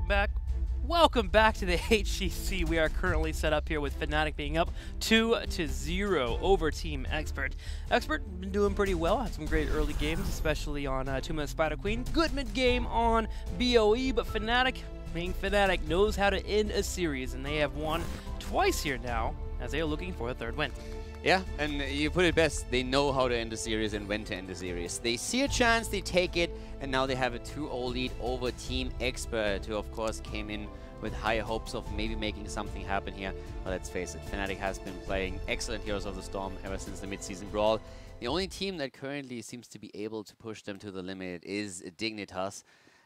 welcome back. Welcome back to the HGC. We are currently set up here with Fnatic being up 2-0 over Team Expert. Expert been doing pretty well, had some great early games, especially on 2-minute Spider Queen. Good mid game on BOE, but Fnatic, being Fnatic, knows how to end a series, and they have won twice here now, as they are looking for a third win. Yeah, and you put it best, they know how to end the series and when to end the series. They see a chance, they take it, and now they have a 2-0 lead over Team Expert, who of course came in with high hopes of maybe making something happen here. But let's face it, Fnatic has been playing excellent Heroes of the Storm ever since the mid-season brawl. The only team that currently seems to be able to push them to the limit is Dignitas.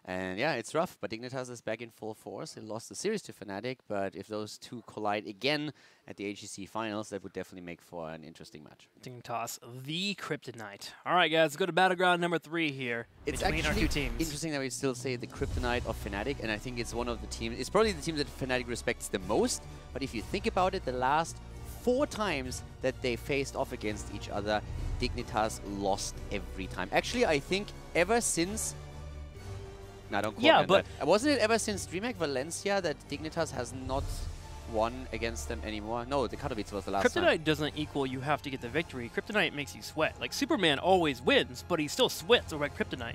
And yeah, it's rough, but Dignitas is back in full force. They lost the series to Fnatic, but if those two collide again at the HGC finals, that would definitely make for an interesting match. Dignitas, the Kryptonite. All right, guys, let's go to battleground number 3 here between our two teams. Interesting that we still say the Kryptonite of Fnatic, and I think it's one of the teams, it's probably the team that Fnatic respects the most, but if you think about it, the last 4 times that they faced off against each other, Dignitas lost every time. Actually, I think ever since... No, don't quote me, but wasn't it ever since DreamHack Valencia that Dignitas has not won against them anymore? No, the Katowice was the last time. Kryptonite doesn't equal you have to get the victory. Kryptonite makes you sweat. Like, Superman always wins, but he still sweats over at Kryptonite.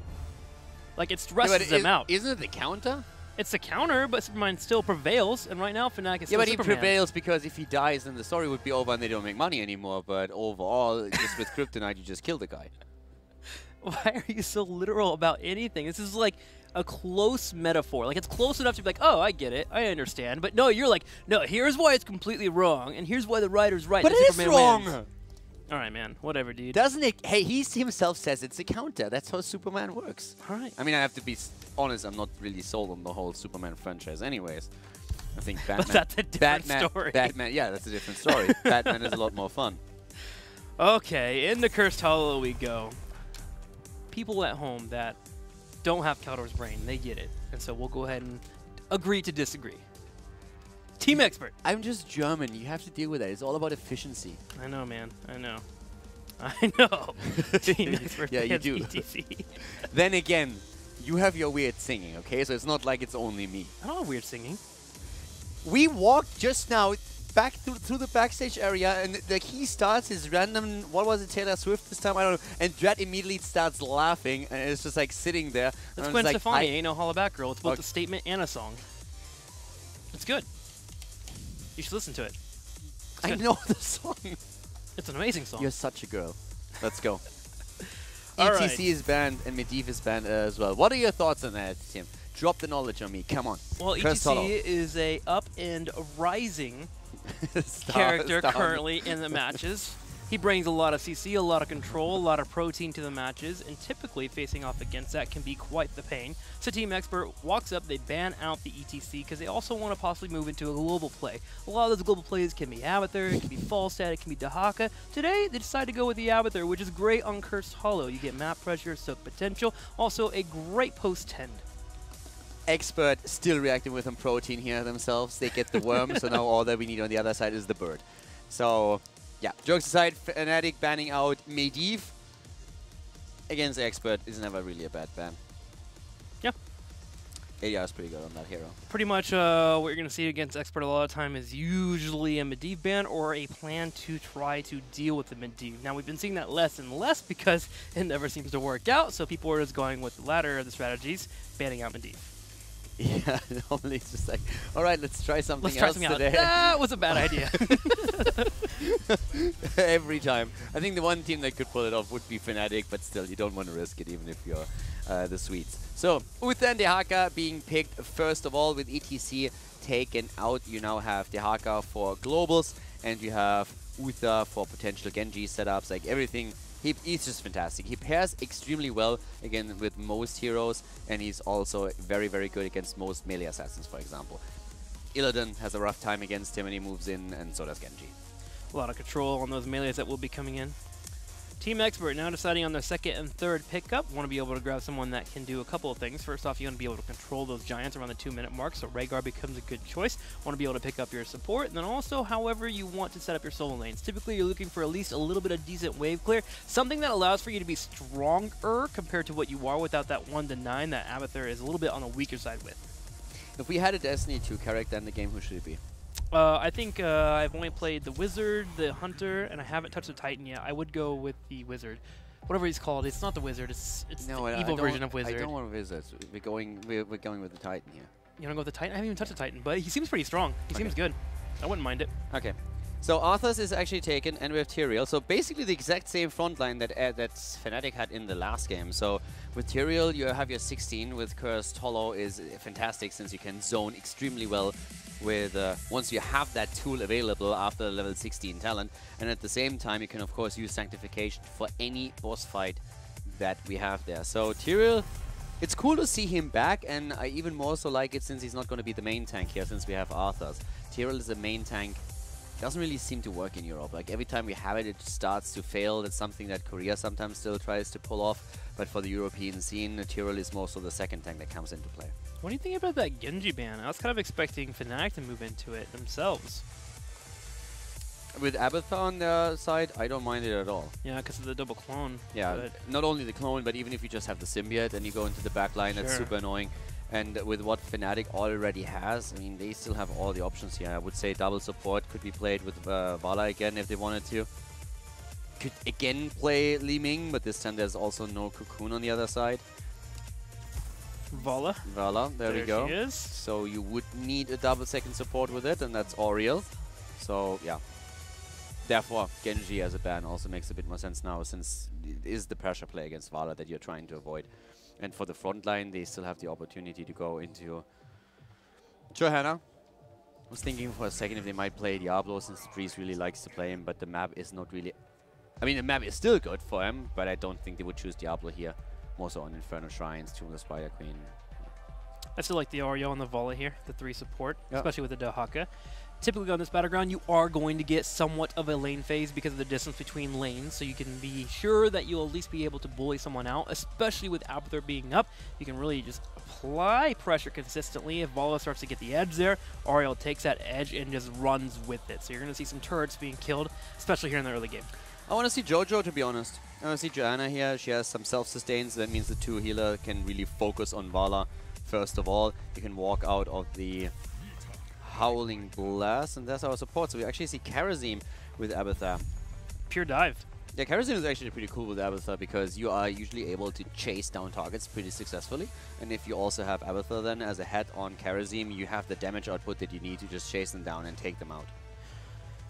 Like, it stresses him out. Isn't it the counter? It's the counter, but Superman still prevails, and right now Fnatic is still Superman. Superman. Yeah, but he prevails because if he dies, then the story would be over and they don't make money anymore. But overall, just with Kryptonite, you just kill the guy. Why are you so literal about anything? This is like a close metaphor. Like, it's close enough to be like, oh, I get it, I understand. But no, you're like, no, here's why it's completely wrong, and here's why the writer's right. But it is wrong! Wins. All right, man, whatever, dude. Doesn't it? Hey, he himself says it's a counter. That's how Superman works. All right. I mean, I have to be honest, I'm not really sold on the whole Superman franchise anyways. I think Batman... But that's a different story. Batman, yeah, that's a different story. Batman is a lot more fun. Okay, in the Cursed Hollow we go. People at home that don't have Caldor's brain, they get it. And so we'll go ahead and agree to disagree. Team Expert. I'm just German. You have to deal with that. It's all about efficiency. I know, man. I know. I know. Team Expert. Yeah, you do. ETC. Then again, you have your weird singing, okay? So it's not like it's only me. I don't have weird singing. We walked just now back through the backstage area, and like he starts his random, what was it, Taylor Swift this time? I don't know. And Dred immediately starts laughing, and it's just like sitting there. That's Gwen Stefani, ain't no hollaback girl. It's both a statement and a song. It's good. You should listen to it. I know the song. It's an amazing song. You're such a girl. Let's go. All ETC right. is banned, and Medivh is banned as well. What are your thoughts on that, Tim? Drop the knowledge on me. Come on. Well, ETC is a up and rising character currently in the matches. He brings a lot of CC, a lot of control, a lot of protein to the matches, and typically facing off against that can be quite the pain. So Team Expert walks up, they ban out the ETC because they also want to possibly move into a global play. A lot of those global plays can be Abathur, it can be Falstad, it can be Dahaka. Today, they decide to go with the Abathur, which is great on Cursed Hollow. You get map pressure, soak potential, also a great post-tend. Expert still reacting with some protein here themselves. They get the worm, so now all that we need on the other side is the bird. So, yeah, jokes aside, Fnatic banning out Medivh against Expert is never really a bad ban. Yeah. ADR is pretty good on that hero. Pretty much what you're going to see against Expert a lot of time is usually a Medivh ban or a plan to try to deal with the Medivh. Now, we've been seeing that less and less because it never seems to work out, so people are just going with the latter of the strategies, banning out Medivh. Yeah, normally it's just like, all right, let's try something else today. That was a bad idea. Every time. I think the one team that could pull it off would be Fnatic, but still, you don't want to risk it even if you're the Swedes. So, Uther Dehaka being picked first of all with ETC taken out. You now have Dehaka for globals, and you have Uther for potential Genji setups, like everything. He's just fantastic. He pairs extremely well, again, with most heroes, and he's also very, very good against most melee assassins, for example. Illidan has a rough time against him, and he moves in, and so does Genji. A lot of control on those melees that will be coming in. Team Expert now deciding on their second and third pickup. Want to be able to grab someone that can do a couple of things. First off, you want to be able to control those giants around the 2-minute mark, so Rhaegar becomes a good choice. Want to be able to pick up your support, and then also however you want to set up your solo lanes. Typically, you're looking for at least a little bit of decent wave clear, something that allows for you to be stronger compared to what you are without that 1 to 9 that Abathur is a little bit on the weaker side with. If we had a Destiny 2 character in the game, who should it be? I think I've only played the Wizard, the Hunter, and I haven't touched the Titan yet. I would go with the Wizard. Whatever he's called, it's not the Wizard, it's no, the evil version of Wizard. I don't want Wizards. We're going with the Titan here. You want to go with the Titan? I haven't even touched the Titan, but he seems pretty strong. He seems good. I wouldn't mind it. Okay. So Arthas is actually taken, and we have Tyrael. So basically the exact same front line that Fnatic had in the last game. So with Tyrael, you have your 16. With Cursed Hollow is fantastic since you can zone extremely well with once you have that tool available after level 16 talent. And at the same time, you can of course use Sanctification for any boss fight that we have there. So Tyrael, it's cool to see him back, and I even more so like it since he's not going to be the main tank here since we have Arthas. Tyrael is the main tank. Doesn't really seem to work in Europe. Like every time we have it, it starts to fail. That's something that Korea sometimes still tries to pull off. But for the European scene, Tyrael is most of the second tank that comes into play. What do you think about that Genji ban? I was kind of expecting Fnatic to move into it themselves. With Abathar on their side, I don't mind it at all. Yeah, because of the double clone. Yeah, not only the clone, but even if you just have the symbiote and you go into the back line, that's super annoying. And with what Fnatic already has, I mean, they still have all the options here. I would say double support could be played with Vala again if they wanted to. Could again play Li Ming, but this time there's also no Cocoon on the other side. Vala, there we go. She is. So you would need a double second support with it, and that's Oriel. So yeah. Therefore, Genji as a ban also makes a bit more sense now, since it is the pressure play against Vala that you're trying to avoid. And for the front line, they still have the opportunity to go into Johanna. I was thinking for a second if they might play Diablo, since Dries really likes to play him, but the map is not really... I mean, the map is still good for him, but I don't think they would choose Diablo here. More so on Inferno Shrines, Tomb of the Spider Queen. I still like the Oriel and the Vala here, the 3 support, especially with the Dahaka. Typically on this battleground, you are going to get somewhat of a lane phase because of the distance between lanes, so you can be sure that you'll at least be able to bully someone out, especially with Abathar being up. You can really just apply pressure consistently. If Vala starts to get the edge there, Oriel takes that edge and just runs with it. So you're going to see some turrets being killed, especially here in the early game. I want to see Jojo, to be honest. I want to see Johanna here. She has some self-sustains, so that means the 2 healer can really focus on Vala. First of all, you can walk out of the Howling Blast, and that's our support. So we actually see Karazim with Abathar. Pure dive. Yeah, Karazim is actually pretty cool with Abathar because you are usually able to chase down targets pretty successfully. And if you also have Abathar then as a head on Karazim, you have the damage output that you need to just chase them down and take them out.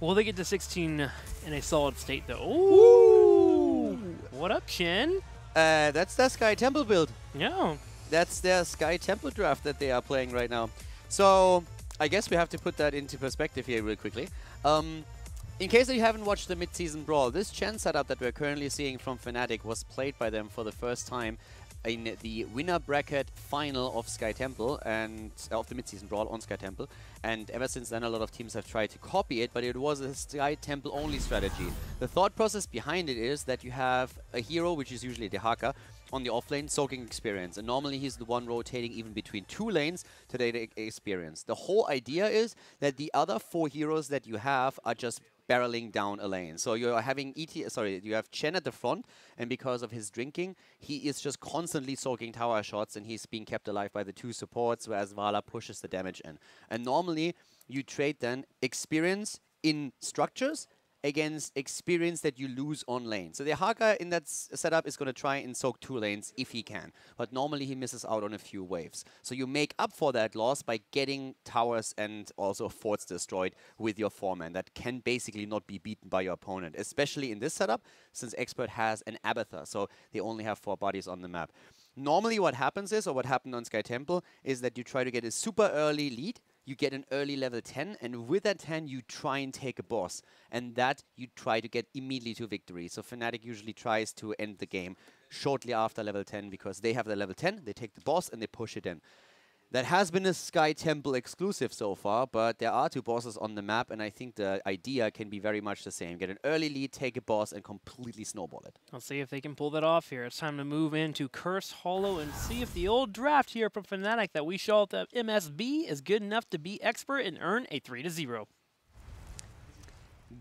Will they get to 16 in a solid state though? Ooh! What up, Shin? That's their Sky Temple build. Yeah. That's their Sky Temple draft that they are playing right now. So I guess we have to put that into perspective here real quickly. In case you haven't watched the mid-season brawl, this Chen setup that we're currently seeing from Fnatic was played by them for the first time in the winner bracket final of Sky Temple and of the mid-season brawl on Sky Temple. And ever since then, a lot of teams have tried to copy it, but it was a Sky Temple only strategy. The thought process behind it is that you have a hero, which is usually the Haka, on the offlane, soaking experience. And normally he's the one rotating even between 2 lanes to take experience. The whole idea is that the other 4 heroes that you have are just barreling down a lane. So you're having you have Chen at the front, and because of his drinking, he is just constantly soaking tower shots, and he's being kept alive by the 2 supports, whereas Vala pushes the damage in. And normally you trade then experience in structures against experience that you lose on lane. So the Haka in that setup is going to try and soak 2 lanes if he can. But normally he misses out on a few waves. So you make up for that loss by getting towers and also forts destroyed with your 4-man. That can basically not be beaten by your opponent, especially in this setup, since Expert has an Abathar. So they only have 4 bodies on the map. Normally what happens is, or what happened on Sky Temple, is that you try to get a super early lead. You get an early level 10, and with that 10, you try and take a boss. And that you try to get immediately to victory. So Fnatic usually tries to end the game shortly after level 10, because they have the level 10, they take the boss, and they push it in. That has been a Sky Temple exclusive so far, but there are 2 bosses on the map, and I think the idea can be very much the same. Get an early lead, take a boss, and completely snowball it. Let's see if they can pull that off here. It's time to move into Cursed Hollow and see if the old draft here from Fnatic that we show at the MSB is good enough to be Expert and earn a 3-0.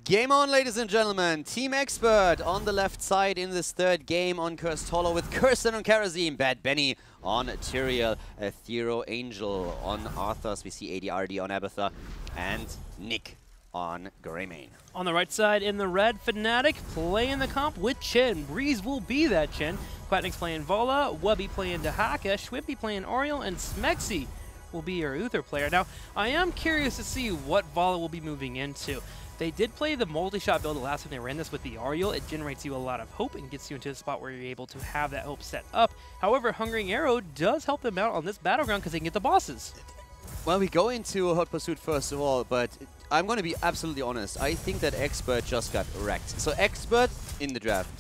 Game on, ladies and gentlemen. Team Expert on the left side in this third game on Cursed Hollow with Kirsten on Karazim, Bad Benny on Tyrael, Thero Angel on Arthas, we see ADRD on Abathur, and Nick on Greymane. On the right side in the red, Fnatic playing the comp with Chen. Breeze will be that Chen. Quatnick's playing Vola, Wubby playing Dahaka, Schwimpy playing Oriel, and Smexy will be your Uther player. Now, I am curious to see what Vola will be moving into. They did play the multi-shot build the last time they ran this with the Ariel. It generates you a lot of hope and gets you into a spot where you're able to have that hope set up. However, Hungering Arrow does help them out on this battleground because they can get the bosses. Well, we go into a Hot Pursuit first of all, but I'm going to be absolutely honest. I think that Expert just got wrecked. So Expert in the draft.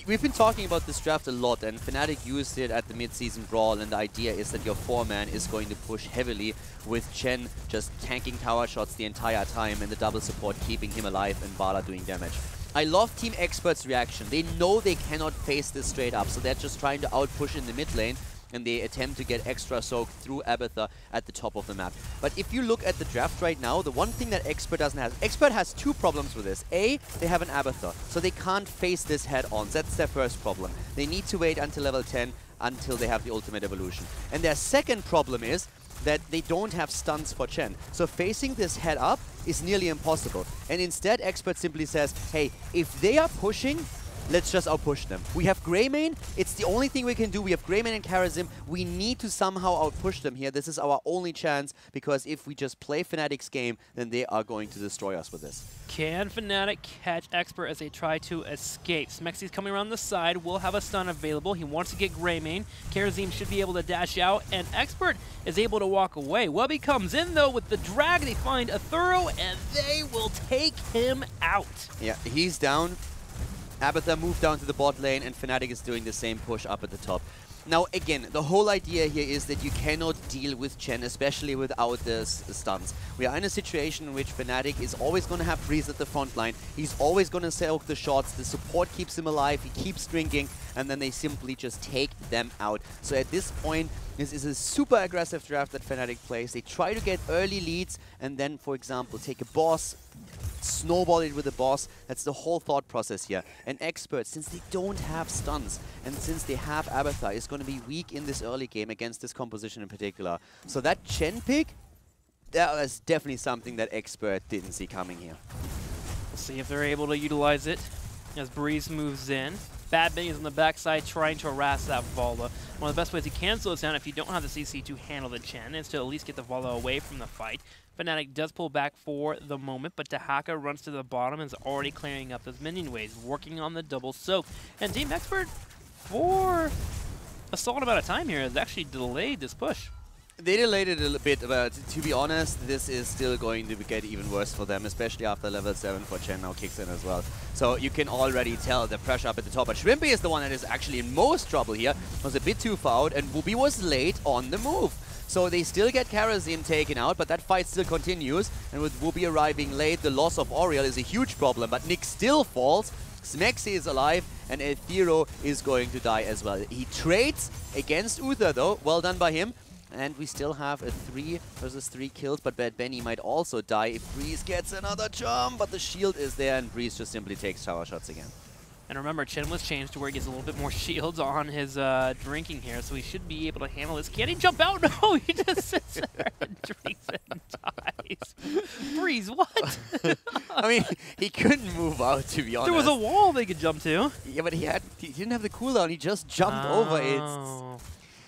We've been talking about this draft a lot, and Fnatic used it at the mid-season brawl, and the idea is that your 4-man is going to push heavily with Chen just tanking tower shots the entire time and the double support keeping him alive and Bala doing damage. I love Team Expert's reaction. They know they cannot face this straight up, so they're just trying to outpush in the mid lane, and they attempt to get extra soak through Abathur at the top of the map. But if you look at the draft right now, the one thing that Expert doesn't have, Expert has two problems with this. A, they have an Abathur, so they can't face this head-on. That's their first problem. They need to wait until level 10 until they have the ultimate evolution. And their second problem is that they don't have stuns for Chen. So facing this head up is nearly impossible. And instead, Expert simply says, hey, if they are pushing, let's just outpush them. We have Greymane. It's the only thing we can do. We have Greymane and Karazim. We need to somehow outpush them here. This is our only chance, because if we just play Fnatic's game, then they are going to destroy us with this. Can Fnatic catch Expert as they try to escape? Smexy's coming around the side. Will have a stun available. He wants to get Greymane. Karazim should be able to dash out, and Expert is able to walk away. Wubby comes in, though, with the drag. They find a Thorough, and they will take him out. Yeah, he's down. Abathur moved down to the bot lane, and Fnatic is doing the same push up at the top. Now, again, the whole idea here is that you cannot deal with Chen, especially without the stuns. We are in a situation in which Fnatic is always going to have Breeze at the front line. He's always going to soak the shots. The support keeps him alive. He keeps drinking, and then they simply just take them out. So at this point, this is a super aggressive draft that Fnatic plays. They try to get early leads, and then, for example, take a boss, snowball it with a boss. That's the whole thought process here. And Expert, since they don't have stuns, and since they have Abathur, is going to be weak in this early game against this composition in particular. So that Chen pick, that was definitely something that Expert didn't see coming here. We'll see if they're able to utilize it as Breeze moves in. Bad Benny is on the backside trying to harass that Vola. One of the best ways you can slow this down if you don't have the CC to handle the Chen is to at least get the Vola away from the fight. Fnatic does pull back for the moment, but Dahaka runs to the bottom and is already clearing up those minion waves, working on the double soak. And Team Expert, for a solid amount of time here, has actually delayed this push. They delayed it a little bit, but to be honest, this is still going to get even worse for them, especially after level 7 for Chen now kicks in as well. So you can already tell the pressure up at the top. But Schwimpy is the one that is actually in most trouble here. Was a bit too far out, and Wubby was late on the move. So they still get Karazim taken out, but that fight still continues. And with Wubby arriving late, the loss of Oriel is a huge problem. But Nick still falls. Smexy is alive, and Thero is going to die as well. He trades against Uther, though. Well done by him. And we still have a 3 versus 3 kills, but Bad Benny might also die if Breeze gets another jump. But the shield is there, and Breeze just simply takes tower shots again. And remember, Chen was changed to where he gets a little bit more shields on his drinking here, so he should be able to handle this. Can he jump out? No, he just sits there and drinks and dies. Breeze, what? I mean, he couldn't move out, to be honest. There was a wall they could jump to. Yeah, but he didn't have the cooldown. He just jumped over it.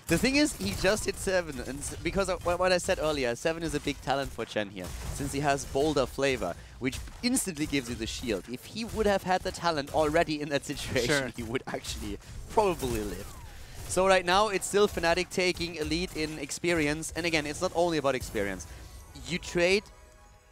The thing is, he just hit 7, and because of what I said earlier, 7 is a big talent for Chen here, since he has Boulder Flavor, which instantly gives you the shield. If he would have had the talent already in that situation, he would actually probably live. So right now, it's still Fnatic taking a lead in experience, and again, it's not only about experience. You trade,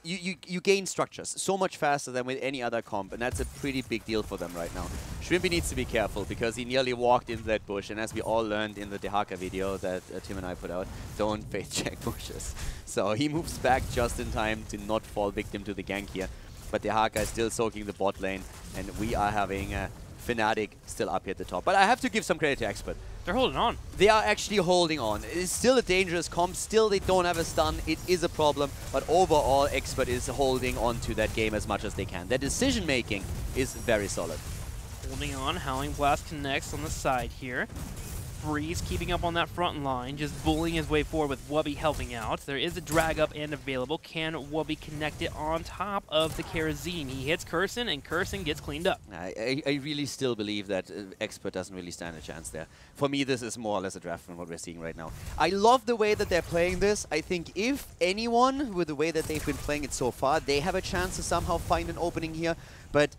you gain structures so much faster than with any other comp, and that's a pretty big deal for them right now. Schwimpy needs to be careful because he nearly walked into that bush, and as we all learned in the Dahaka video that Tim and I put out, don't face check bushes. So he moves back just in time to not fall victim to the gank here. But Dahaka is still soaking the bot lane, and we are having Fnatic still up here at the top. But I have to give some credit to Expert. They're holding on. They are actually holding on. It is still a dangerous comp. Still, they don't have a stun. It is a problem. But overall, Expert is holding on to that game as much as they can. Their decision-making is very solid. Holding on. Howling Blast connects on the side here. Breeze keeping up on that front line, just bullying his way forward with Wubby helping out. There is a drag up and available. Can Wubby connect it on top of the Kerosene? He hits Curson, and Curson gets cleaned up. I really still believe that Expert doesn't really stand a chance there. For me, this is more or less a draft from what we're seeing right now. I love the way that they're playing this. I think if anyone, with the way that they've been playing it so far, they have a chance to somehow find an opening here. But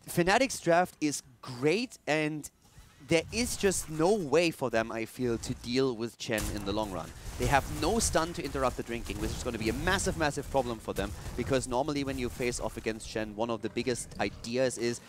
Fnatic's draft is great, and there is just no way for them, I feel, to deal with Chen in the long run. They have no stun to interrupt the drinking, which is going to be a massive, massive problem for them, because normally when you face off against Chen, one of the biggest ideas is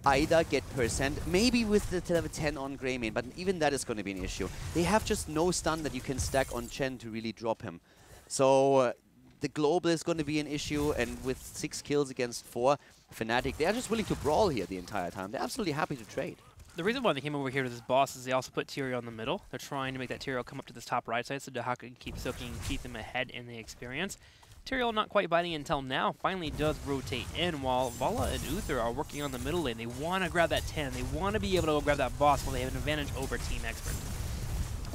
either get percent, maybe with the level 10 on Greymane, but even that is going to be an issue. They have just no stun that you can stack on Chen to really drop him. So the global is going to be an issue, and with 6 kills against 4, Fnatic, they are just willing to brawl here the entire time. They're absolutely happy to trade. The reason why they came over here to this boss is they also put Tyrael in the middle. They're trying to make that Tyrael come up to this top right side so Dehaka can keep soaking and keep them ahead in the experience. Tyrael not quite biting until now, finally does rotate in while Vala and Uther are working on the middle lane. They want to grab that 10. They want to be able to go grab that boss while they have an advantage over Team Expert.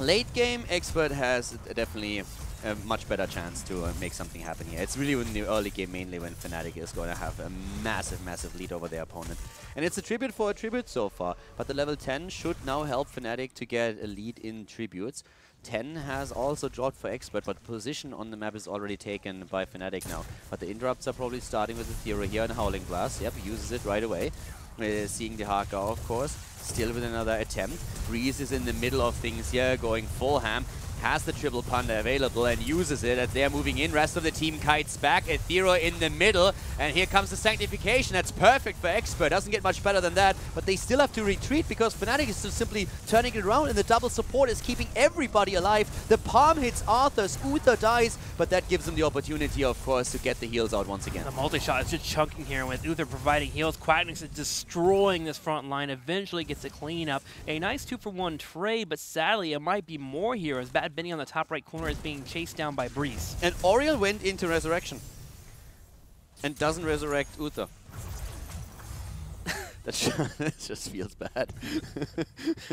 Late game, Expert has definitely a much better chance to make something happen here. It's really in the early game mainly when Fnatic is going to have a massive, massive lead over their opponent. And it's a tribute for a tribute so far, but the level 10 should now help Fnatic to get a lead in tributes. 10 has also dropped for Expert, but position on the map is already taken by Fnatic now. But the interrupts are probably starting with the Thera here and Howling Blast. Yep, uses it right away. Seeing the Haka, of course, still with another attempt. Breeze is in the middle of things here, going full ham. Has the triple panda available and uses it as they're moving in. Rest of the team kites back. Ethereal in the middle. And here comes the Sanctification. That's perfect for Expert. Doesn't get much better than that. But they still have to retreat because Fnatic is just simply turning it around. And the double support is keeping everybody alive. The palm hits Arthur's. Uther dies. But that gives them the opportunity, of course, to get the heals out once again. The multi-shot is just chunking here with Uther providing heals. Quacknix is destroying this front line. Eventually gets a clean up. A nice 2-for-1 trade. But sadly, it might be more here as Bad Benny on the top right corner is being chased down by Breeze. And Oriel went into Resurrection. And doesn't resurrect Uther. That just feels bad.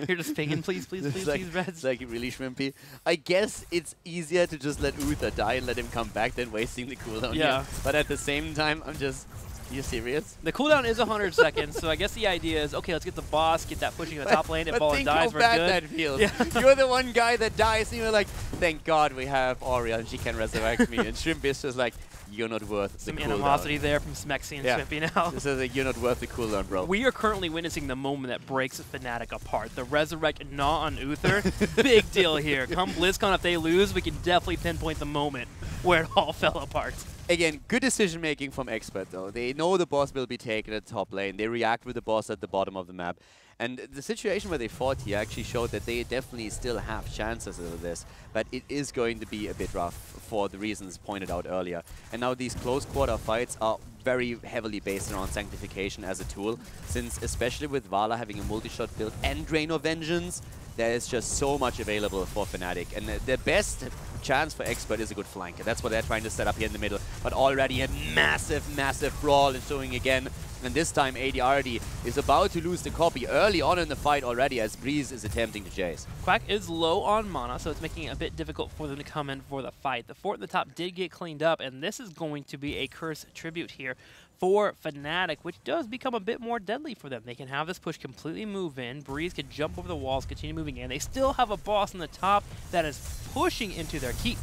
You're just pinging, please, please, please, please, Reds. It's like really shrimpy. I guess it's easier to just let Uther die and let him come back than wasting the cooldown here. But at the same time, I'm just... Are you serious? The cooldown is 100 seconds, so I guess the idea is, okay, let's get the boss, get that pushing the top lane, if Ball dies, we're good. Think how bad that feels. Yeah. You're the one guy that dies, and you're like, thank God we have Oriel, and she can resurrect me. And Shrimp is just like, you're not worth the cooldown. Some animosity there from Smexy and Shrimpy now. This is like, you're not worth the cooldown, bro. We are currently witnessing the moment that breaks Fnatic apart. The Resurrect Gnaw on Uther, big deal here. Come BlizzCon, if they lose, we can definitely pinpoint the moment where it all fell apart. Again, good decision-making from Expert, though. They know the boss will be taken at the top lane. They react with the boss at the bottom of the map. And the situation where they fought here actually showed that they definitely still have chances of this. But it is going to be a bit rough for the reasons pointed out earlier. And now these close quarter fights are very heavily based around Sanctification as a tool, since especially with Vala having a multi-shot build and Drain of Vengeance, there is just so much available for Fnatic. And the best chance for Expert is a good flanker. That's what they're trying to set up here in the middle. But already a massive, massive brawl is showing again. And this time ADRD is about to lose the copy early on in the fight already as Breeze is attempting to chase. Quack is low on mana, so it's making it a bit difficult for them to come in for the fight. The fort in the top did get cleaned up, and this is going to be a curse tribute here for Fnatic, which does become a bit more deadly for them. They can have this push completely move in. Breeze can jump over the walls, continue moving in. They still have a boss on the top that is pushing into their keep.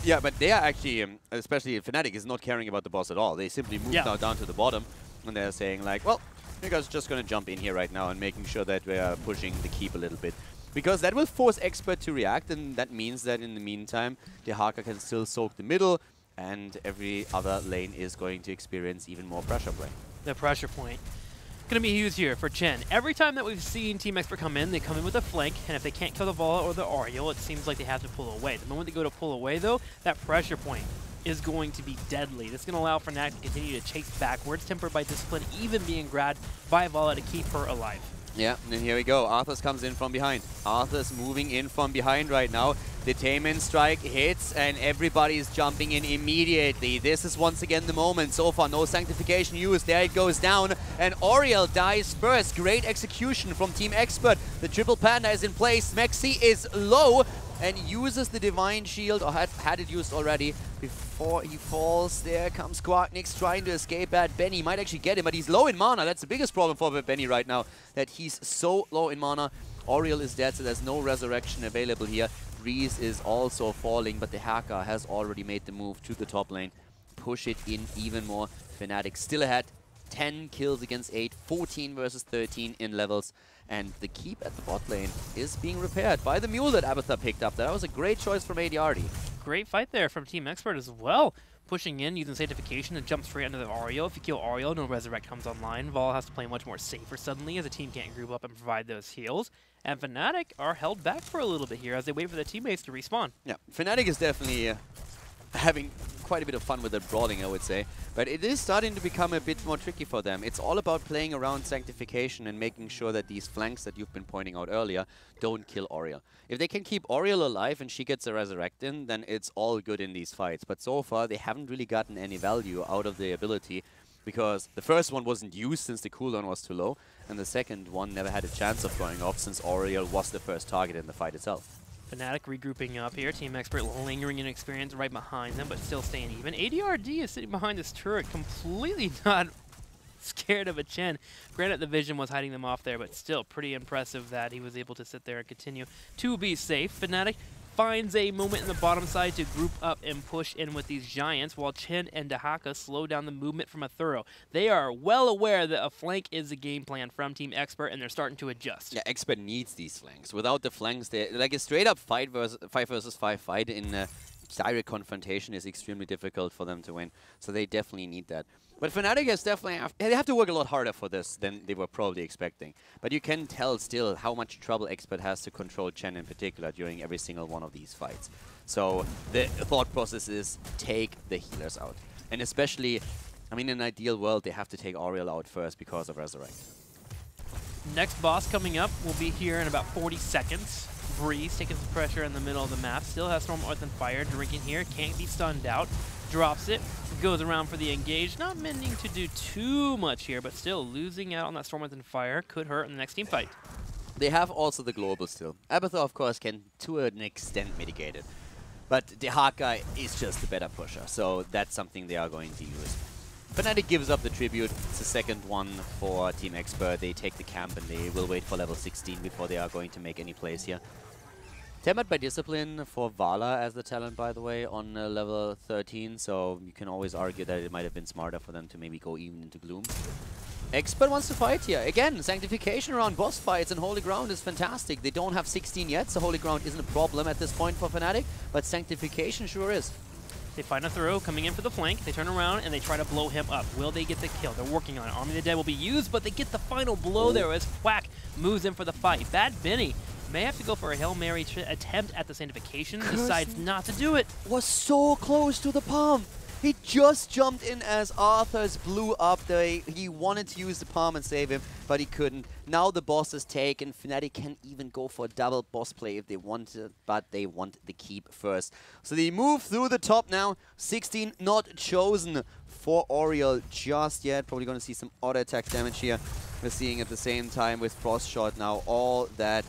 Yeah, but they are actually, especially Fnatic, is not caring about the boss at all. They simply move now down to the bottom, and they're saying like, well, you guys are just going to jump in here right now and making sure that we are pushing the keep a little bit. Because that will force Expert to react, and that means that in the meantime, the Haka can still soak the middle, and every other lane is going to experience even more pressure play. The pressure point going to be huge here for Chen. Every time that we've seen Team Expert come in, they come in with a flank, and if they can't kill the Vala or the Oriel, it seems like they have to pull away. The moment they go to pull away, though, that pressure point is going to be deadly. This is going to allow Fnatic to continue to chase backwards, tempered by Discipline, even being grabbed by Vala to keep her alive. Yeah, and then here we go. Arthas comes in from behind. Arthas moving in from behind right now. The Taman strike hits, and everybody's jumping in immediately. This is once again the moment. So far, no sanctification used. There it goes down, and Oriel dies first. Great execution from Team Expert. The triple panda is in place. Mexi is low and uses the Divine Shield, or had it used already, before he falls. There comes Quarknix trying to escape at Benny. Might actually get him, but he's low in mana. That's the biggest problem for Benny right now, that he's so low in mana. Oriel is dead, so there's no resurrection available here. Breeze is also falling, but the Hacker has already made the move to the top lane. Push it in even more. Fnatic still ahead. 10 kills against 8, 14 versus 13 in levels. And the keep at the bot lane is being repaired by the mule that Abathur picked up. That was a great choice from ADRD. Great fight there from Team Expert as well. Pushing in, using Sanctification to jump straight under the Aureo. If you kill Aureo, no Resurrect comes online. Vol has to play much more safer suddenly, as a team can't group up and provide those heals. And Fnatic are held back for a little bit here as they wait for their teammates to respawn. Yeah, Fnatic is definitely having quite a bit of fun with the brawling, I would say. But it is starting to become a bit more tricky for them. It's all about playing around Sanctification and making sure that these flanks that you've been pointing out earlier don't kill Oriel. If they can keep Oriel alive and she gets a Resurrect in, then it's all good in these fights. But so far, they haven't really gotten any value out of the ability, because the first one wasn't used since the cooldown was too low, and the second one never had a chance of going off since Oriel was the first target in the fight itself. Fnatic regrouping up here. Team Expert lingering in experience right behind them, but still staying even. ADRD is sitting behind this turret, completely not scared of a Chen. Granted, the vision was hiding them off there, but still pretty impressive that he was able to sit there and continue to be safe. Fnatic finds a moment in the bottom side to group up and push in with these giants, while Chen and Dahaka slow down the movement from a Thorough. They are well aware that a flank is the game plan from Team Expert, and they're starting to adjust. Yeah, Expert needs these flanks. Without the flanks, like a straight-up 5 versus 5 fight in direct confrontation is extremely difficult for them to win. So they definitely need that. But Fnatic is definitely they have to work a lot harder for this than they were probably expecting. But you can tell still how much trouble Expert has to control Chen in particular during every single one of these fights. So the thought process is take the healers out. And especially, I mean, in an ideal world, they have to take Oriel out first because of Resurrect. Next boss coming up will be here in about 40 seconds. Breeze taking some pressure in the middle of the map. Still has Storm, Earth, and Fire. Drinking here. Can't be stunned out. Drops it. Goes around for the engage. Not meaning to do too much here, but still losing out on that Storm, Earth, and Fire could hurt in the next team fight. They have also the global still. Abathur, of course, can to an extent mitigate it. But the Hawkeye is just a better pusher, so that's something they are going to use. Fnatic gives up the tribute. It's the second one for Team Expert. They take the camp and they will wait for level 16 before they are going to make any plays here. Tempered by Discipline for Vala as the talent, by the way, on level 13, so you can always argue that it might have been smarter for them to maybe go even into Gloom. Expert wants to fight here. Again, Sanctification around boss fights and Holy Ground is fantastic. They don't have 16 yet, so Holy Ground isn't a problem at this point for Fnatic, but Sanctification sure is. They find a Thorough coming in for the flank. They turn around and they try to blow him up. Will they get the kill? They're working on it. Army of the Dead will be used, but they get the final blow there as Quack moves in for the fight. Bad Benny may have to go for a Hail Mary attempt at the Sanctification, decides not to do it. Was so close to the palm. He just jumped in as Arthas blew up. He wanted to use the palm and save him, but he couldn't. Now the boss is taken. Fnatic can even go for a double boss play if they want it, but they want the keep first. So they move through the top now. 16 not chosen for Oriel just yet. Probably going to see some auto attack damage here. We're seeing at the same time with Frost Shot now all that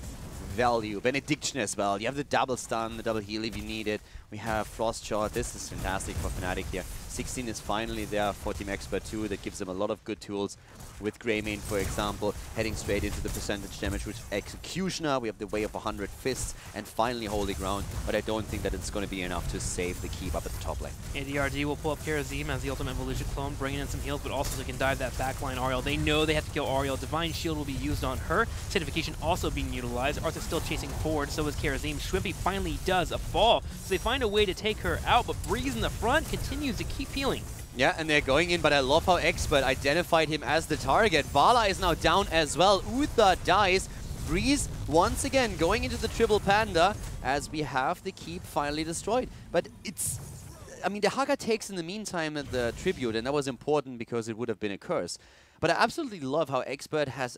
value. Benediction as well. You have the double stun, the double heal if you need it. We have Frost Shot. This is fantastic for Fnatic here. 16 is finally there for Team Expert 2. That gives them a lot of good tools. With Greymane, for example, heading straight into the percentage damage with Executioner. We have the Way of 100 Fists and finally Holy Ground, but I don't think that it's going to be enough to save the keep up at the top lane. ADRD will pull up Karazim as the Ultimate Evolution clone, bringing in some heals, but also they can dive that backline Ariel. They know they have to kill Ariel. Divine Shield will be used on her. Sanctification also being utilized. Arthur's still chasing forward, so is Karazim. Shrimpy finally does a fall, so they find a way to take her out, but Breeze in the front continues to keep healing. Yeah, and they're going in, but I love how Expert identified him as the target. Vala is now down as well. Uther dies. Breeze once again going into the triple panda as we have the keep finally destroyed. But it's I mean, the Haga takes in the meantime the tribute, and that was important because it would have been a curse. But I absolutely love how Expert has...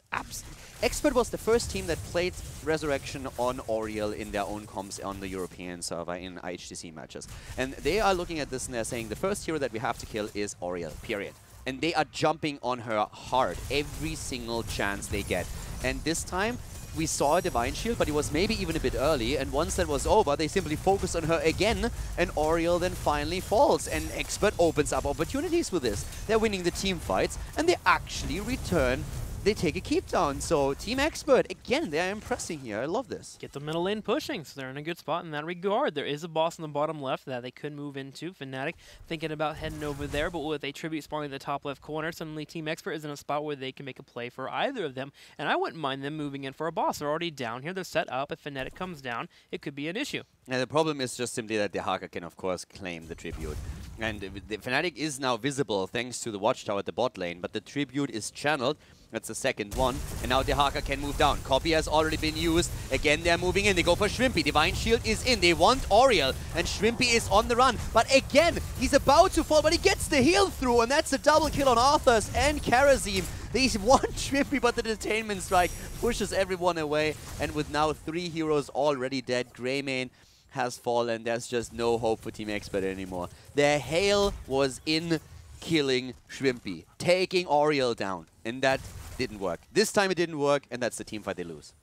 Expert was the first team that played Resurrection on Oriel in their own comps on the European server in HGC matches. And they are looking at this and they're saying the first hero that we have to kill is Oriel, period. And they are jumping on her hard every single chance they get. And this time, we saw a Divine Shield, but it was maybe even a bit early, and once that was over, they simply focused on her again, and Oriel then finally falls, and Expert opens up opportunities with this. They're winning the team fights, and they actually return. They take a keep down, so Team Expert, again, they're impressing here. I love this. Get the middle lane pushing, so they're in a good spot in that regard. There is a boss in the bottom left that they could move into. Fnatic thinking about heading over there, but with a tribute spawning in the top left corner, suddenly Team Expert is in a spot where they can make a play for either of them, and I wouldn't mind them moving in for a boss. They're already down here. They're set up. If Fnatic comes down, it could be an issue. And the problem is just simply that the Haga can, of course, claim the tribute. And the Fnatic is now visible thanks to the watchtower at the bot lane, but the tribute is channeled. That's the second one. And now the Haga can move down. Copy has already been used. Again, they're moving in. They go for Shrimpy. Divine Shield is in. They want Oriel. And Shrimpy is on the run. But again, he's about to fall, but he gets the heal through. And that's a double kill on Arthas and Karazim. They want Shrimpy, but the Detainment Strike pushes everyone away. And with now 3 heroes already dead, Greymane has fallen. There's just no hope for Team Expert anymore. Their hail was in killing Shrimpy, taking Oriel down. And that didn't work. This time it didn't work, and that's the team fight they lose.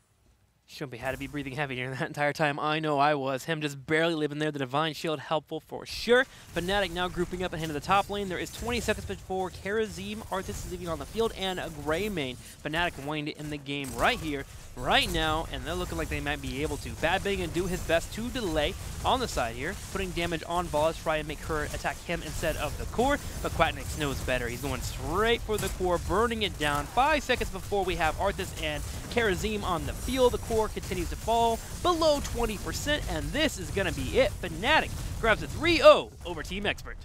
Shrimpy had to be breathing heavy during that entire time. I know I was. Him just barely living there. The Divine Shield helpful for sure. Fnatic now grouping up ahead of the top lane. There is 20 seconds before Karazim, Arthas is leaving on the field, and a Greymane. Fnatic wanting to end the game right here, right now, and they're looking like they might be able to. Bad Bang and do his best to delay on the side here, putting damage on Volas, try and make her attack him instead of the core, but Quacknix knows better. He's going straight for the core, burning it down. 5 seconds before we have Arthas and Karazim on the field. The core continues to fall below 20%, and this is going to be it. Fnatic grabs a 3-0 over Team Expert.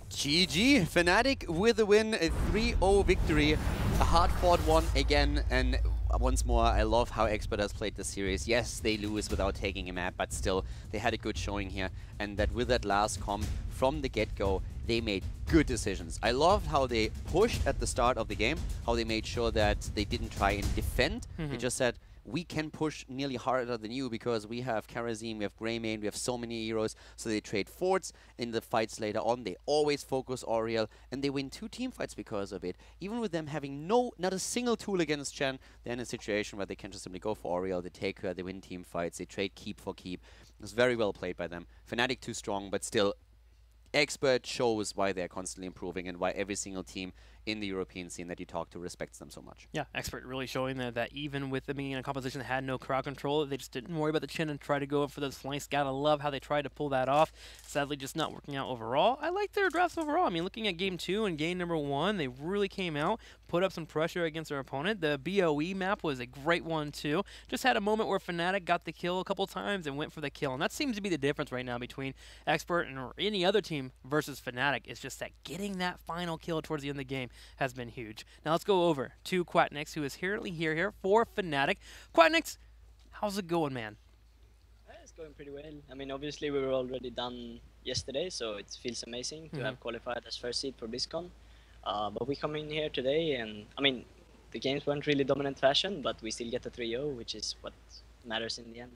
GG, Fnatic with a win, a 3-0 victory, a hard-fought one again, and once more, I love how Expert has played the series. Yes, they lose without taking a map, but still, they had a good showing here, and that with that last comp from the get-go, they made good decisions. I loved how they pushed at the start of the game, how they made sure that they didn't try and defend. They just said, we can push nearly harder than you because we have Karazim, we have Greymane, we have so many heroes. So they trade forts in the fights later on. They always focus Oriel, and they win 2 team fights because of it. Even with them having not a single tool against Chen, they're in a situation where they can just simply go for Oriel, they take her, they win team fights, they trade keep for keep. It was very well played by them. Fnatic too strong, but still, Expert shows why they're constantly improving and why every single team in the European scene that you talk to respects them so much. Yeah, Expert really showing that even with them being in a composition that had no crowd control, they just didn't worry about the chin and try to go for those flanks. Gotta love how they tried to pull that off. Sadly, just not working out overall. I like their drafts overall. I mean, looking at game 2 and game number 1, they really came out, put up some pressure against their opponent. The BOE map was a great one too. Just had a moment where Fnatic got the kill a couple times and went for the kill, and that seems to be the difference right now between Expert and any other team versus Fnatic. It's just that getting that final kill towards the end of the game has been huge. Now let's go over to Quacknix, who is currently here for Fnatic. Quacknix, how's it going, man? It's going pretty well. I mean, obviously we were already done yesterday, so it feels amazing to have qualified as first seed for BlizzCon. But we come in here today, and I mean, the games weren't really dominant fashion, but we still get a 3-0, which is what matters in the end.